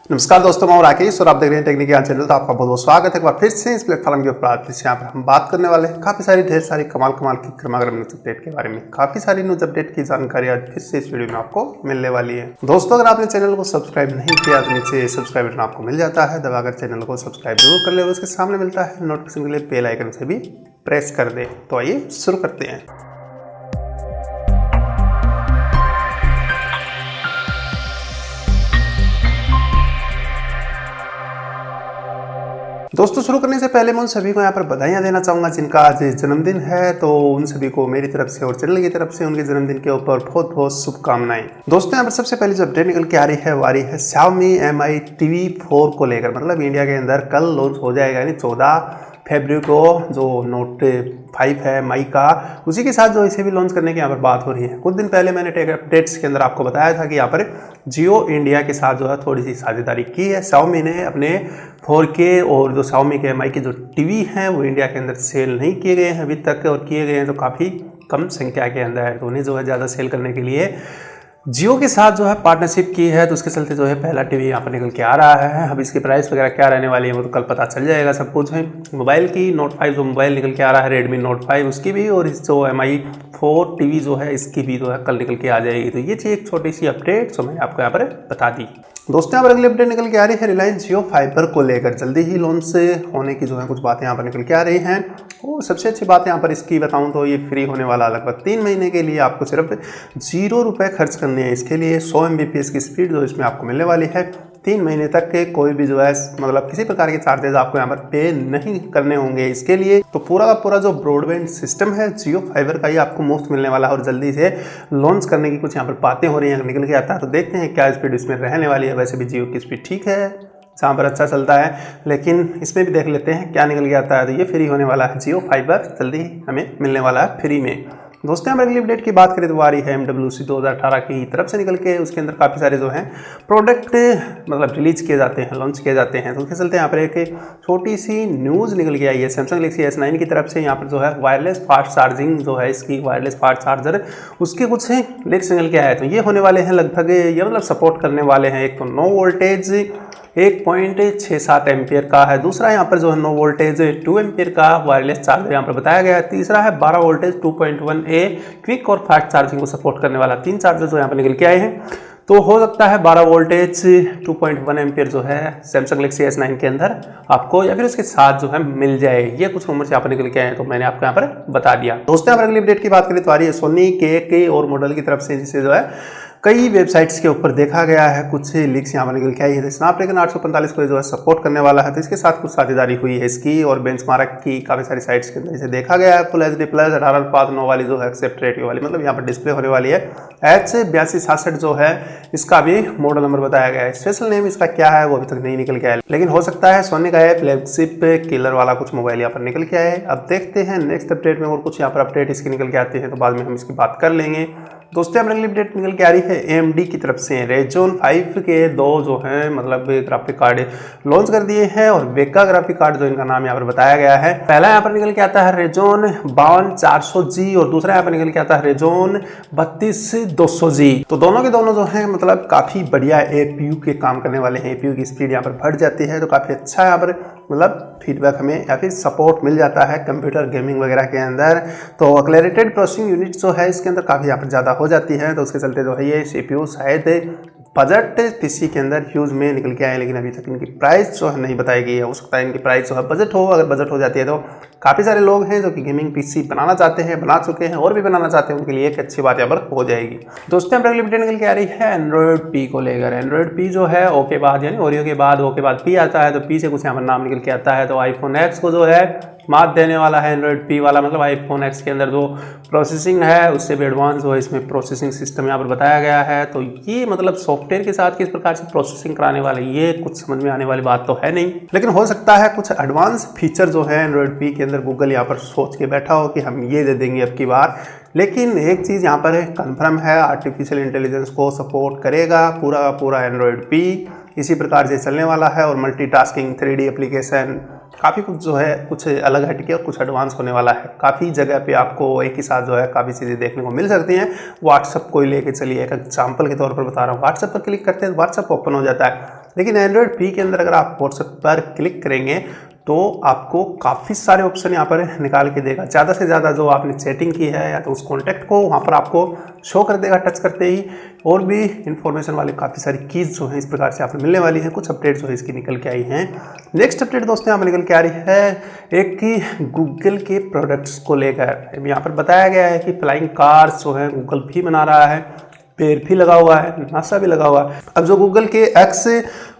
नमस्कार दोस्तों, मैं राकेश और आप देख रहे हैं टेक्निकल चैनल। तो आपका बहुत बहुत स्वागत है एक बार फिर से इस प्लेटफॉर्म के ऊपर। यहाँ पर हम बात करने वाले हैं काफ़ी ढेर सारी कमाल की क्रमागम न्यूज अपडेट के बारे में। काफ़ी सारी न्यूज अपडेट की जानकारी आज फिर से इस वीडियो में आपको मिलने वाली है। दोस्तों, अगर आपने चैनल को सब्सक्राइब नहीं किया तो नीचे सब्सक्राइब बटन आपको मिल जाता है, दबाकर चैनल को सब्सक्राइब जरूर कर ले और उसके सामने मिलता है नोटिफिकेशन के लिए बेल आइकन से भी प्रेस कर दे। तो आइए शुरू करते हैं। दोस्तों, शुरू करने से पहले मैं उन सभी को यहाँ पर बधाइयाँ देना चाहूँगा जिनका आज जन्मदिन है। तो उन सभी को मेरी तरफ से और चैनल की तरफ से उनके जन्मदिन के ऊपर बहुत बहुत शुभकामनाएं। दोस्तों, यहाँ पर सबसे पहले जो अपडेट निकल के आ रही है वो आ रही है Xiaomi Mi TV 4 को लेकर। मतलब इंडिया के अंदर कल लॉन्च हो जाएगा, यानी 14 फरवरी को जो नोट 5 है मई का, उसी के साथ जो इसे भी लॉन्च करने की यहाँ पर बात हो रही है। कुछ दिन पहले मैंने टेक अपडेट्स के अंदर आपको बताया था कि यहाँ पर जियो इंडिया के साथ जो है थोड़ी सी साझेदारी की है। Xiaomi ने अपने 4K और जो Xiaomi के Mi के जो टीवी हैं वो इंडिया के अंदर सेल नहीं किए गए हैं अभी तक, और किए गए हैं तो काफ़ी कम संख्या के अंदर है। तो उन्हें जो है ज़्यादा सेल करने के लिए जियो के साथ जो है पार्टनरशिप की है। तो उसके चलते जो है पहला टीवी यहाँ पर निकल के आ रहा है। अब इसकी प्राइस वगैरह क्या रहने वाली है वो तो कल पता चल जाएगा सब कुछ है। मोबाइल की नोट 5 जो मोबाइल निकल के आ रहा है Redmi नोट 5 उसकी भी, और इस जो Mi 4 टीवी जो है इसकी भी जो है कल निकल के आ जाएगी। तो ये थी एक छोटी सी अपडेट जो मैंने आपको यहाँ पर बता दी। दोस्तों, यहाँ पर अगली अपडेट निकल के आ रही है Reliance JioFiber को लेकर। जल्दी ही लॉन्च होने की जो है कुछ बातें यहाँ पर निकल के आ रही हैं। और सबसे अच्छी बात यहाँ पर इसकी बताऊँ तो ये फ्री होने वाला लगभग 3 महीने के लिए आपको सिर्फ 0 रुपये खर्च करने हैं। इसके लिए 100 Mbps की स्पीड जो इसमें आपको मिलने वाली है। 3 महीने तक के कोई भी जो है मतलब किसी प्रकार के चार्जेस आपको यहाँ पर पे नहीं करने होंगे इसके लिए। तो पूरा का पूरा जो ब्रॉडबैंड सिस्टम है जियो फाइबर का ही आपको मुफ्त मिलने वाला है। और जल्दी से लॉन्च करने की कुछ यहाँ पर बातें हो रही हैं, निकल के आता है। तो देखते हैं क्या स्पीड इसमें रहने वाली है। वैसे भी जियो की स्पीड ठीक है, जहाँ पर अच्छा चलता है, लेकिन इसमें भी देख लेते हैं क्या निकल के आता है। तो ये फ्री होने वाला है, जियो फाइबर जल्दी ही हमें मिलने वाला है फ्री में। दोस्तों, हम अगली अपडेट की बात करें तो आ रही है MWC 2018 की तरफ से निकल के। उसके अंदर काफ़ी सारे जो हैं प्रोडक्ट मतलब रिलीज किए जाते हैं, लॉन्च किए जाते हैं। तो उसके चलते यहाँ पर एक छोटी सी न्यूज़ निकल के आई है Samsung Galaxy S9 की तरफ से। यहाँ पर जो है वायरलेस फास्ट चार्जिंग जो है इसकी वायरलेस फास्ट चार्जर उसके कुछ लिंक्स निकल के आए। तो ये होने वाले हैं लगभग, ये मतलब सपोर्ट करने वाले हैं। एक तो नो वोल्टेज 1.67 एम्पियर का है, दूसरा यहाँ पर जो है नो वोल्टेज 2 एम्पियर का वायरलेस चार्जर यहाँ पर बताया गया है, तीसरा है 12 वोल्टेज 2.1A क्विक और फास्ट चार्जिंग को सपोर्ट करने वाला 3 चार्जर जो यहाँ पर निकल के आए हैं। तो हो सकता है 12 वोल्टेज 2.1 एम्पियर जो है Samsung Galaxy S9 के अंदर आपको या फिर उसके साथ जो है मिल जाए। ये कुछ रूमर्स यहाँ पर निकल के आए हैं, तो मैंने आपको यहाँ पर बता दिया। दोस्तों, यहाँ पर अगली अपडेट की बात करें तो आ रही है Sony के और मॉडल की तरफ से, जिसे जो है कई वेबसाइट्स के ऊपर देखा गया है, कुछ लीक्स यहाँ पर निकल के आई है। स्नैपड्रैगन 845 को जो है सपोर्ट करने वाला है। तो इसके साथ कुछ साझेदारी हुई है इसकी, और बेंचमार्क की काफ़ी सारी साइट्स के अंदर इसे देखा गया है। फुल HD प्लस 18:9 वाली जो है एक्सेप्ट रेटियो वाली, मतलब यहाँ पर डिस्प्ले होने वाली है। H8266 जो है इसका भी मॉडल नंबर बताया गया है। स्पेशल नेम इसका क्या है वो अभी तक नहीं निकल के आया, लेकिन हो सकता है सोनी का है फ्लैगशिप किलर वाला कुछ मोबाइल यहाँ पर निकल के आए। अब देखते हैं नेक्स्ट अपडेट में और कुछ यहाँ पर अपडेट इसकी निकल के आती है, तो बाद में हम इसकी बात कर लेंगे। दोस्तों, अगली अपडेट निकल के आ रही है AMD की तरफ से। Ryzen 5 के 2 जो है मतलब ग्राफिक कार्ड लॉन्च कर दिए हैं, और वेगा ग्राफिक कार्ड जो इनका नाम यहाँ पर बताया गया है। पहला यहाँ पर निकल के आता है Ryzen 52400G और दूसरा यहाँ पर निकल के आता है Ryzen 32200G। तो दोनों के दोनों जो है मतलब काफ़ी बढ़िया APU के काम करने वाले हैं। APU की स्पीड यहाँ पर बढ़ जाती है, तो काफ़ी अच्छा यहाँ पर मतलब फीडबैक हमें या फिर सपोर्ट मिल जाता है कंप्यूटर गेमिंग वगैरह के अंदर। तो एक्सेलरेटेड प्रोसेसिंग यूनिट जो है इसके अंदर काफ़ी यहाँ पर ज़्यादा हो जाती है। तो उसके चलते जो है ये CPU शायद बजट PC के अंदर यूज में निकल के आए, लेकिन अभी तक इनकी प्राइस जो है नहीं बताई गई है। हो सकता है इनकी प्राइस जो है बजट हो, अगर बजट हो जाती है तो काफ़ी सारे लोग हैं जो कि गेमिंग PC बनाना चाहते हैं, बना चुके हैं और भी बनाना चाहते हैं, उनके लिए एक अच्छी बात यहाँ पर हो जाएगी। दोस्तों, अगली अपडेट निकल के आ रही है Android P को लेकर। Android P जो है O के बाद यानी ओरियो के बाद O के बाद P आता है, तो P से कुछ यहाँ पर नाम निकल के आता है। तो iPhone X को जो है मात देने वाला है Android P वाला, मतलब iPhone X के अंदर जो प्रोसेसिंग है उससे भी एडवांस जो है इसमें प्रोसेसिंग सिस्टम यहाँ पर बताया गया है। तो ये मतलब सॉफ्टवेयर के साथ किस प्रकार से प्रोसेसिंग कराने वाले, ये कुछ समझ में आने वाली बात तो है नहीं, लेकिन हो सकता है कुछ एडवांस फीचर जो है Android P के अंदर गूगल यहाँ पर सोच के बैठा हो कि हम ये दे देंगे अब की बार। लेकिन एक चीज़ यहाँ पर कंफर्म है, आर्टिफिशियल इंटेलिजेंस को सपोर्ट करेगा पूरा Android P इसी प्रकार से चलने वाला है। और मल्टीटास्किंग 3D एप्लीकेशन काफ़ी कुछ जो है कुछ अलग हटके और कुछ एडवांस होने वाला है। काफ़ी जगह पे आपको एक ही साथ जो है काफ़ी चीज़ें देखने को मिल सकती हैं। व्हाट्सअप को ही लेके चलिए, एक एग्जाम्पल के तौर पर बता रहा हूँ। व्हाट्सअप पर क्लिक करते हैं, व्हाट्सअप ओपन हो जाता है। लेकिन एंड्रॉयड पी के अंदर अगर आप व्हाट्सएप पर क्लिक करेंगे तो आपको काफ़ी सारे ऑप्शन यहाँ पर निकाल के देगा। ज़्यादा से ज़्यादा जो आपने चैटिंग की है या तो उस कॉन्टैक्ट को वहाँ पर आपको शो कर देगा टच करते ही। और भी इन्फॉर्मेशन वाले काफ़ी सारी कीज़ जो है इस प्रकार से आपको मिलने वाली हैं। कुछ अपडेट जो है इसकी निकल के आई हैं। नेक्स्ट अपडेट दोस्तों यहाँ पर निकल के आ रही है एक कि गूगल के प्रोडक्ट्स को लेकर यहाँ पर बताया गया है कि फ्लाइंग कार्स जो है गूगल भी बना रहा है, पेड़ भी लगा हुआ है, नासा भी लगा हुआ है। अब जो गूगल के एक्स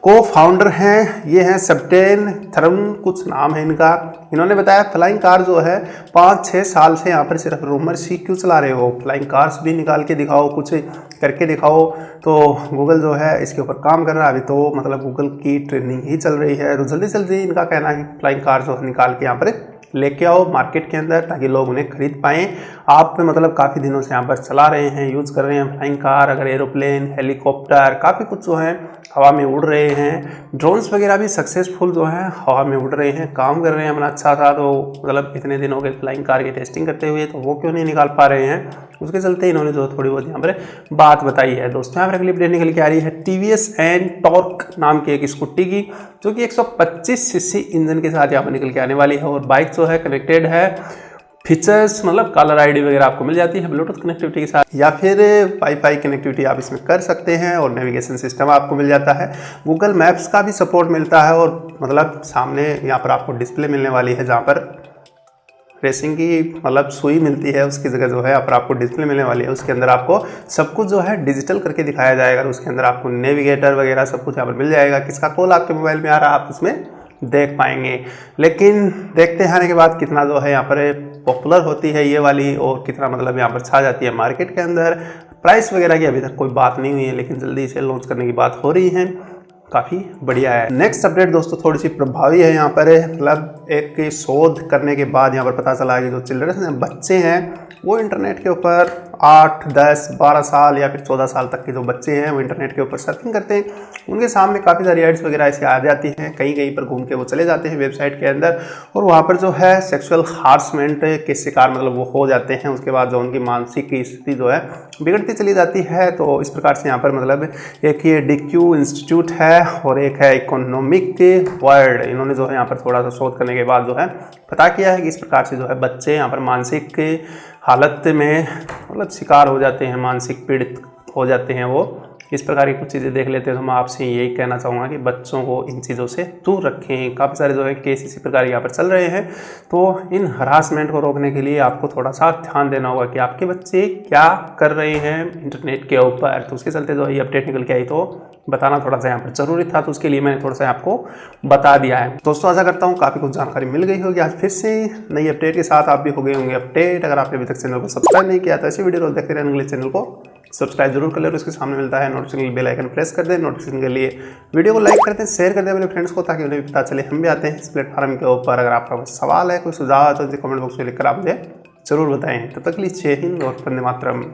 को फाउंडर हैं ये हैं सेबस्टियन, थ्रन कुछ नाम है इनका। इन्होंने बताया फ्लाइंग कार जो है 5-6 साल से यहाँ पर सिर्फ रूमर्स ही क्यों चला रहे हो, फ्लाइंग कार्स भी निकाल के दिखाओ, कुछ करके दिखाओ। तो गूगल जो है इसके ऊपर काम कर रहा है। अभी तो मतलब गूगल की ट्रेनिंग ही चल रही है। तो जल्दी जल्दी इनका कहना है कि फ्लाइंग कार जो है निकाल के यहाँ पर लेके आओ मार्केट के अंदर ताकि लोग उन्हें खरीद पाएँ। आप मतलब काफ़ी दिनों से यहाँ पर चला रहे हैं, यूज़ कर रहे हैं फ्लाइंग कार, अगर एरोप्लेन, हेलीकॉप्टर, काफ़ी कुछ जो है हवा में उड़ रहे हैं। ड्रोन्स वगैरह भी सक्सेसफुल जो है हवा में उड़ रहे हैं, काम कर रहे हैं अपना अच्छा था। तो मतलब इतने दिन हो गए फ्लाइंग कार की टेस्टिंग करते हुए, तो वो क्यों नहीं निकाल पा रहे हैं, उसके चलते इन्होंने जो थोड़ी बहुत यहाँ पर बात बताई है। दोस्तों यहाँ पर अगली अपडेट निकल के आ रही है TVS NTorq नाम की एक स्कूटी की, जो कि 125 सीसी इंजन के साथ यहाँ पर निकल के आने वाली है। और बाइक जो है कनेक्टेड है, फीचर्स मतलब कलर आईडी वगैरह आपको मिल जाती है ब्लूटूथ कनेक्टिविटी के साथ, या फिर वाईफाई कनेक्टिविटी आप इसमें कर सकते हैं। और नेविगेशन सिस्टम आपको मिल जाता है, गूगल मैप्स का भी सपोर्ट मिलता है। और मतलब सामने यहाँ पर आपको डिस्प्ले मिलने वाली है, जहाँ पर रेसिंग की मतलब सुई मिलती है उसकी जगह जो है यहाँ पर आपको डिस्प्ले मिलने वाली है। उसके अंदर आपको सब कुछ जो है डिजिटल करके दिखाया जाएगा। उसके अंदर आपको नेविगेटर वगैरह सब कुछ यहाँ पर मिल जाएगा। किसका कॉल आपके मोबाइल में आ रहा है आप उसमें देख पाएंगे। लेकिन देखते हैं आने के बाद कितना जो है यहाँ पर पॉपुलर होती है ये वाली, और कितना मतलब यहाँ पर छा जाती है मार्केट के अंदर। प्राइस वगैरह की अभी तक कोई बात नहीं हुई है, लेकिन जल्दी इसे लॉन्च करने की बात हो रही है। काफ़ी बढ़िया है। नेक्स्ट अपडेट दोस्तों थोड़ी सी प्रभावी है यहाँ पर, मतलब एक शोध करने के बाद यहाँ पर पता चला कि जो चिल्ड्रन बच्चे हैं वो इंटरनेट के ऊपर 8, 10, 12 साल या फिर 14 साल तक के जो बच्चे हैं वो इंटरनेट के ऊपर सर्फिंग करते हैं। उनके सामने काफ़ी सारी एड्स वगैरह ऐसे आ जाती हैं, कहीं कहीं पर घूम के वो चले जाते हैं वेबसाइट के अंदर, और वहाँ पर जो है सेक्सुअल हारसमेंट के शिकार मतलब वो हो जाते हैं। उसके बाद जो उनकी मानसिक स्थिति जो है बिगड़ती चली जाती है। तो इस प्रकार से यहाँ पर मतलब एक ये DQ इंस्टीट्यूट है और एक है इकोनॉमिक वर्ल्ड, इन्होंने जो है यहाँ पर थोड़ा सा शोध करने के बाद जो है पता किया है कि इस प्रकार से जो है बच्चे यहाँ पर मानसिक हालत में मतलब शिकार हो जाते हैं, मानसिक पीड़ित हो जाते हैं। वो इस प्रकार की कुछ चीज़ें देख लेते हैं। तो मैं आपसे यही कहना चाहूँगा कि बच्चों को इन चीज़ों से दूर रखें। काफ़ी सारे जो है केस इसी प्रकार यहाँ पर चल रहे हैं। तो इन हरासमेंट को रोकने के लिए आपको थोड़ा सा ध्यान देना होगा कि आपके बच्चे क्या कर रहे हैं इंटरनेट के ऊपर। तो उसके चलते जो है ये अपडेट निकल के आई, तो बताना थोड़ा सा यहाँ पर जरूरी था, तो उसके लिए मैंने थोड़ा सा आपको बता दिया है। दोस्तों आशा करता हूँ काफ़ी कुछ जानकारी मिल गई होगी। आज फिर से नई अपडेट के साथ आप भी हो गए होंगे अपडेट। अगर आपने अभी तक चैनल को सब्सक्राइब नहीं किया तो ऐसी वीडियो देखते रहने के लिए चैनल को सब्सक्राइब जरूर कर ले। और उसके सामने मिलता है नोटिफिकेशन बेल आइकन प्रेस कर दें। नोटिफिकेशन के लिए वीडियो को लाइक कर दें, शेयर कर दें अपने फ्रेंड्स को, ताकि उन्हें भी पता चले हम भी आते हैं इस प्लेटफॉर्म के ऊपर। अगर आपका कोई सवाल है, कोई सुझाव है तो कमेंट बॉक्स में लिखकर आप मुझे जरूर बताएं। तब तक के लिए जय हिंद और वंदे मातरम।